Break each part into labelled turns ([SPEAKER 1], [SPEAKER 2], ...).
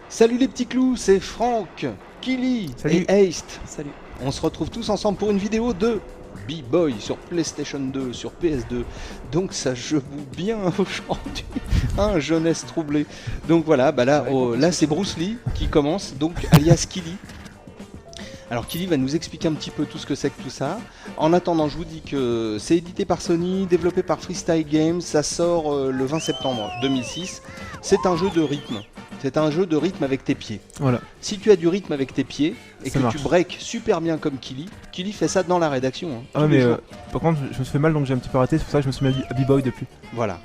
[SPEAKER 1] Salut les petits clous, c'est Franck, Killy et Heist.
[SPEAKER 2] Salut.
[SPEAKER 1] On se retrouve tous ensemble pour une vidéo de B-Boy sur PlayStation 2, sur PS2. Donc ça joue bien aujourd'hui, hein, jeunesse troublée. Donc voilà, bah là, là c'est Bruce Lee qui commence, donc alias Killy. Alors Killy va nous expliquer un petit peu tout ce que c'est que tout ça. En attendant, je vous dis que c'est édité par Sony, développé par Freestyle Games, ça sort le 20 septembre 2006. C'est un jeu de rythme. C'est un jeu de rythme avec tes pieds. Voilà. Si tu as du rythme avec tes pieds et
[SPEAKER 2] ça
[SPEAKER 1] que
[SPEAKER 2] marche.
[SPEAKER 1] tu breaks super bien comme Killy, Killy fait ça dans la rédaction. Hein,
[SPEAKER 2] ah mais par contre je me suis fait mal donc j'ai un petit peu arrêté, c'est pour ça que je me suis mis à B-Boy depuis.
[SPEAKER 1] Voilà.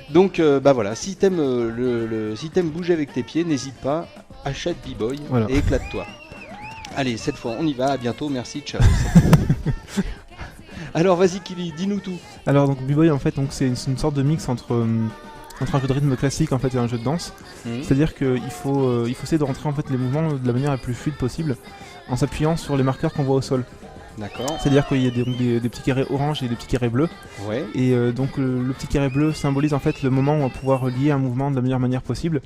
[SPEAKER 1] Donc bah voilà, si t'aimes si t'aimes bouger avec tes pieds, n'hésite pas, achète B-Boy et éclate-toi. Allez, cette fois on y va, à bientôt, merci, ciao. Alors vas-y Killy, dis-nous tout.
[SPEAKER 2] Alors donc B-Boy en fait c'est une sorte de mix entre un jeu de rythme classique en fait et un jeu de danse. C'est-à-dire qu'il faut essayer de rentrer en fait les mouvements de la manière la plus fluide possible en s'appuyant sur les marqueurs qu'on voit au sol.
[SPEAKER 1] D'accord.
[SPEAKER 2] C'est-à-dire qu'il y a des petits carrés orange et des petits carrés bleus.
[SPEAKER 1] Ouais.
[SPEAKER 2] Et donc le petit carré bleu symbolise en fait le moment où on va pouvoir lier un mouvement de la meilleure manière possible.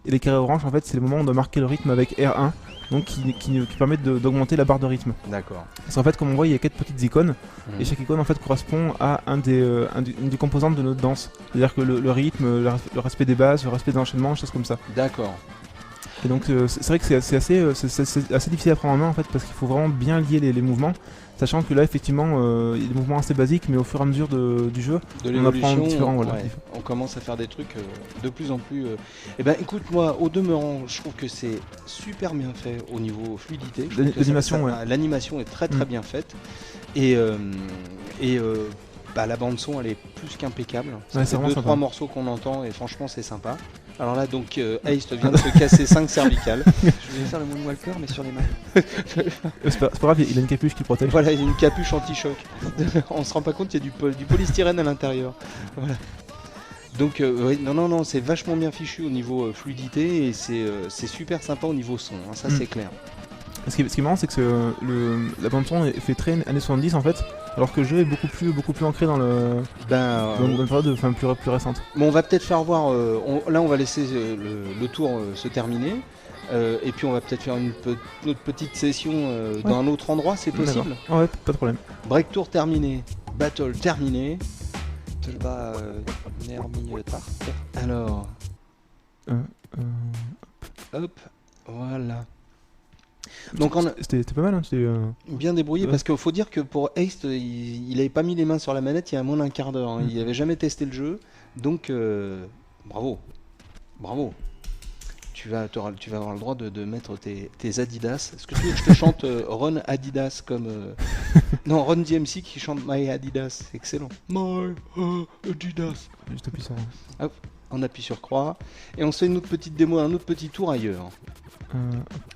[SPEAKER 2] Et les carrés orange en fait c'est le moment où on doit marquer le rythme avec R1. Donc qui permettent d'augmenter la barre de rythme.
[SPEAKER 1] D'accord.
[SPEAKER 2] Parce qu'en fait comme on voit il y a 4 petites icônes et chaque icône en fait correspond à une des composantes de notre danse. C'est-à-dire que le rythme, le respect des bases, le respect des enchaînements, des choses comme ça.
[SPEAKER 1] D'accord.
[SPEAKER 2] Et donc c'est vrai que c'est assez difficile à prendre en main en fait parce qu'il faut vraiment bien lier les mouvements. Sachant que là effectivement il y a des mouvements assez basiques mais au fur et à mesure du jeu on apprend différents. Voilà.
[SPEAKER 1] Ouais, on commence à faire des trucs de plus en plus... Eh ben écoute moi au demeurant je trouve que c'est super bien fait au niveau fluidité. L'animation est très très bien faite et bah, la bande son elle est plus qu'impeccable. C'est 2-3 morceaux qu'on entend et franchement c'est sympa. Alors là donc Heist vient de se casser 5 cervicales.
[SPEAKER 3] Je voulais faire le moonwalker mais sur les mains.
[SPEAKER 2] C'est pas grave, il a une capuche qui protège.
[SPEAKER 1] Voilà, il y a une capuche anti-choc. On se rend pas compte qu'il y a du polystyrène à l'intérieur. Voilà. Donc oui, non, c'est vachement bien fichu au niveau fluidité et c'est super sympa au niveau son, hein, ça c'est clair.
[SPEAKER 2] Ce qui est marrant c'est que la bande son est fait très années 70 en fait, alors que le jeu est beaucoup plus ancré dans une période plus récente.
[SPEAKER 1] Bon, on va peut-être faire voir, là on va laisser le tour se terminer, et puis on va peut-être faire une autre petite session dans un autre endroit, c'est possible?
[SPEAKER 2] Ouais, pas de problème.
[SPEAKER 1] Break tour terminé, battle terminé.
[SPEAKER 3] Tolba Nermi Tart.
[SPEAKER 1] Alors, hop, voilà.
[SPEAKER 2] Donc c'était pas mal, hein,
[SPEAKER 1] bien débrouillé parce qu'il faut dire que pour Heist, il avait pas mis les mains sur la manette il y a moins d'un quart d'heure. Hein. Il avait jamais testé le jeu, donc bravo. Tu vas avoir le droit de mettre tes Adidas. Est-ce que tu veux que je te chante Run Adidas comme non, Run DMC qui chante My Adidas, c'est excellent. My Adidas.
[SPEAKER 2] Juste appuie sur.
[SPEAKER 1] Hop, on appuie sur croix et on se fait une autre petite démo, un autre petit tour ailleurs.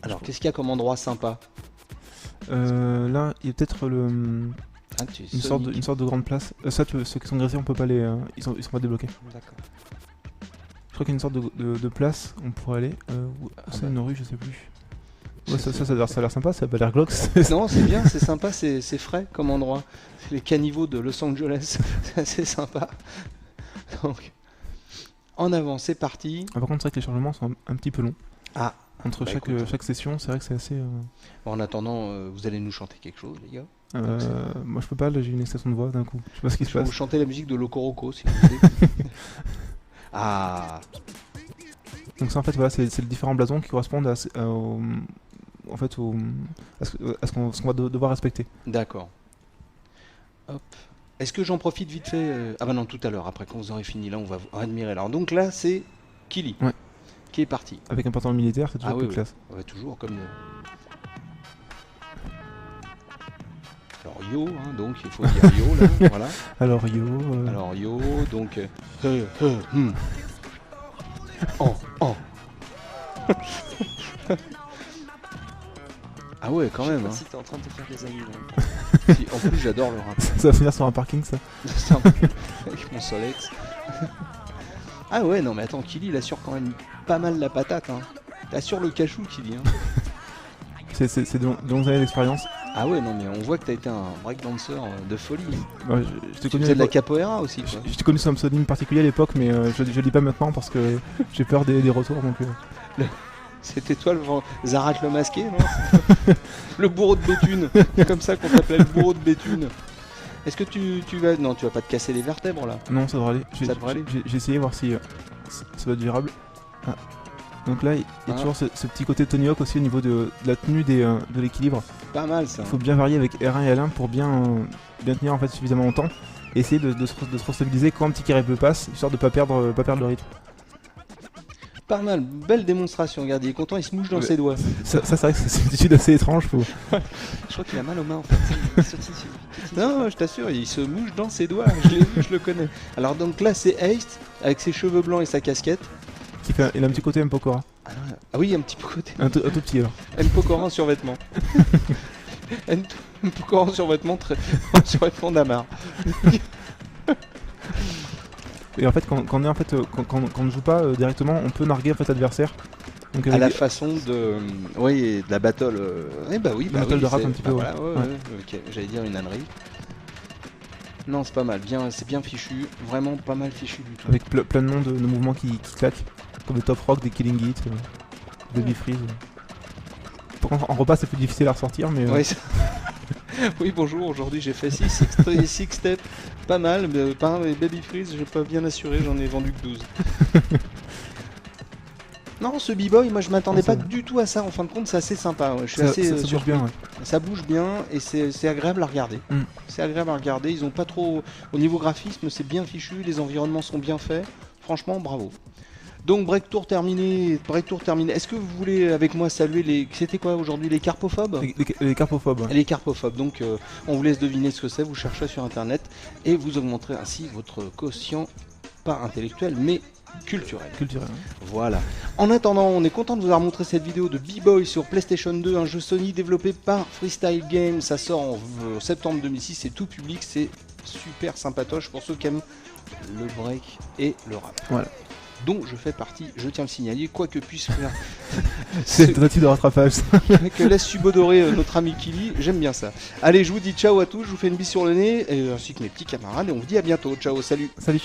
[SPEAKER 1] Alors, qu'est-ce qu'il y a comme endroit sympa?
[SPEAKER 2] Là, il y a peut-être une sorte de grande place. Ça, ceux qui sont greffés, on peut pas les. Ils sont pas débloqués.
[SPEAKER 3] D'accord.
[SPEAKER 2] Je crois qu'il y a une sorte de place, on pourrait aller. C'est une rue, je sais plus. Ouais, ça a l'air sympa, ça a pas l'air glauque.
[SPEAKER 1] Non, c'est bien, c'est sympa, c'est frais comme endroit. C'est les caniveaux de Los Angeles, c'est assez sympa. Donc, en avant, c'est parti.
[SPEAKER 2] Par contre, c'est vrai que les chargements sont un petit peu longs.
[SPEAKER 1] Ah.
[SPEAKER 2] Entre chaque session, c'est vrai que c'est assez...
[SPEAKER 1] Bon, en attendant, vous allez nous chanter quelque chose, les gars?
[SPEAKER 2] Moi je peux pas, là j'ai une extension de voix d'un coup. Je sais pas ce qui se passe.
[SPEAKER 1] Vous chantez la musique de Loco Roco, si vous voulez. Ah.
[SPEAKER 2] Donc ça en fait, voilà, c'est les différents blasons qui correspondent à ce qu'on va devoir respecter.
[SPEAKER 1] D'accord. Hop. Est-ce que j'en profite vite fait Ah bah non, tout à l'heure, après quand vous aurez fini, là on va admirer. Alors donc là c'est Killy.
[SPEAKER 2] Ouais.
[SPEAKER 1] Qui est parti.
[SPEAKER 2] Avec un pantalon militaire, c'est toujours plus classe.
[SPEAKER 1] Ouais, toujours comme... Alors yo, hein, donc il faut dire yo là, voilà.
[SPEAKER 2] Alors yo...
[SPEAKER 1] Alors yo, donc... Ah ouais, quand même.
[SPEAKER 3] Je sais pas si t'es en train de te faire des amis là.
[SPEAKER 1] En plus j'adore le rap.
[SPEAKER 2] Ça va finir sur un parking ça.
[SPEAKER 1] Avec mon Solex. Ah ouais, non mais attends, Killy il assure quand même pas mal la patate. Hein. T'assures le cachou, Killy. Hein.
[SPEAKER 2] C'est de longues années d'expérience.
[SPEAKER 1] Ah ouais, non mais on voit que t'as été un breakdancer de folie.
[SPEAKER 2] Ouais, je t'ai
[SPEAKER 1] Tu
[SPEAKER 2] connu,
[SPEAKER 1] faisais de la capoeira aussi, quoi.
[SPEAKER 2] je t'ai connu sous un pseudonyme particulier à l'époque, mais je le dis pas maintenant parce que j'ai peur des retours. Donc,
[SPEAKER 1] C'était toi Zarat le masqué, non? Le bourreau de Béthune. C'est comme ça qu'on t'appelait, le bourreau de Béthune. Est-ce que tu vas... Non, tu vas pas te casser les vertèbres là.
[SPEAKER 2] Non, ça devrait aller.
[SPEAKER 1] Ça devrait aller.
[SPEAKER 2] J'ai essayé voir si ça va être virable. Ah. Donc là, il y a toujours ce petit côté Tony Hawk aussi au niveau de la tenue de l'équilibre.
[SPEAKER 1] Pas mal ça.
[SPEAKER 2] Il faut bien varier avec R1 et L1 pour bien tenir en fait suffisamment longtemps. Et essayer de se restabiliser quand un petit carré bleu passe, histoire de pas perdre le rythme.
[SPEAKER 1] Pas mal, belle démonstration, regarde, il est content, il se mouche dans ses doigts.
[SPEAKER 2] Ça c'est vrai que c'est une attitude assez étrange.
[SPEAKER 3] Je crois qu'il a mal aux mains en fait. Il sautille dessus.
[SPEAKER 1] Non, je t'assure, il se mouche dans ses doigts, je l'ai vu, je le connais. Alors donc là c'est Haste, avec ses cheveux blancs et sa casquette.
[SPEAKER 2] Il a un petit côté M. Pokora.
[SPEAKER 1] Ah oui, un petit peu côté.
[SPEAKER 2] Un tout petit alors.
[SPEAKER 1] M. Pokora en survêtement. M. Pokora en survêtement, en survêtement d'Amar.
[SPEAKER 2] Et en fait, quand on ne joue pas directement, on peut narguer en fait l'adversaire. Donc
[SPEAKER 1] à la façon de, oui, de la battle. Bah oui,
[SPEAKER 2] battle de rap un petit peu.
[SPEAKER 1] Voilà, ok, j'allais dire une ânerie. Non, c'est pas mal, c'est bien fichu, vraiment pas mal fichu du tout.
[SPEAKER 2] Avec plein de noms de mouvements qui claquent, comme le Top Rock, des Killing It, Baby Freeze. Par contre, en repas, c'est plus difficile à ressortir, mais.
[SPEAKER 1] Oui, bonjour, aujourd'hui j'ai fait 6 steps, pas mal, mais Baby Freeze, j'ai pas bien assuré, j'en ai vendu que 12. Non, ce B-Boy, moi je m'attendais pas du tout à ça, en fin de compte, c'est assez sympa. Ouais. Je suis assez
[SPEAKER 2] ça bouge bien, ouais.
[SPEAKER 1] Ça bouge bien et c'est agréable à regarder. C'est agréable à regarder, ils ont pas trop. Au niveau graphisme, c'est bien fichu, les environnements sont bien faits, franchement, bravo. Donc break tour terminé. Est-ce que vous voulez avec moi saluer les... C'était quoi aujourd'hui, les carpophobes?
[SPEAKER 2] Les carpophobes. Ouais.
[SPEAKER 1] Les carpophobes, donc on vous laisse deviner ce que c'est, vous cherchez sur internet et vous augmenterez ainsi votre quotient, pas intellectuel mais culturel. Voilà. En attendant, on est content de vous avoir montré cette vidéo de B-Boy sur PlayStation 2, un jeu Sony développé par Freestyle Games. Ça sort en septembre 2006, c'est tout public, c'est super sympatoche pour ceux qui aiment le break et le rap.
[SPEAKER 2] Voilà.
[SPEAKER 1] Dont je fais partie, je tiens à le signaler, quoi que puisse faire.
[SPEAKER 2] C'est une tentative de rattrapage.
[SPEAKER 1] Que laisse subodorer notre ami Kili, j'aime bien ça. Allez, je vous dis ciao à tous, je vous fais une bise sur le nez, ainsi que mes petits camarades, et on vous dit à bientôt. Ciao, salut.
[SPEAKER 2] Salut.